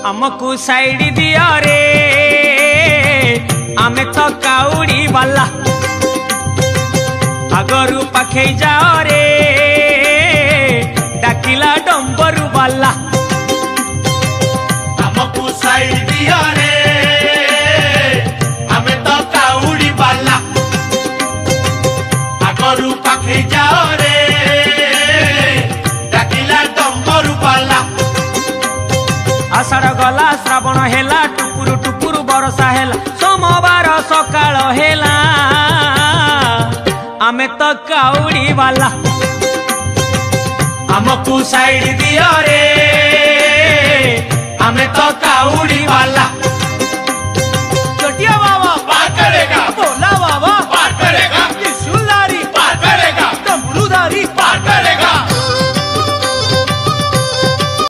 हमको साइड दिया रे आमे तो काउड़ी वाला आगरू पाखे जाओ रे डाकिला डंबरू वाला हमको साइड दिया रे आमे तो काउड़ी वाला आगरू पाखे जाओ रे डाकिला डंबरू वाला। आषाढ़ गला श्रावण हेला टुकुरु टुकुरु बरसा हेला सोमवार सकाळ हेला आमे तो काउड़ी वाला हमको साइड दिया रे आमे तो काउड़ी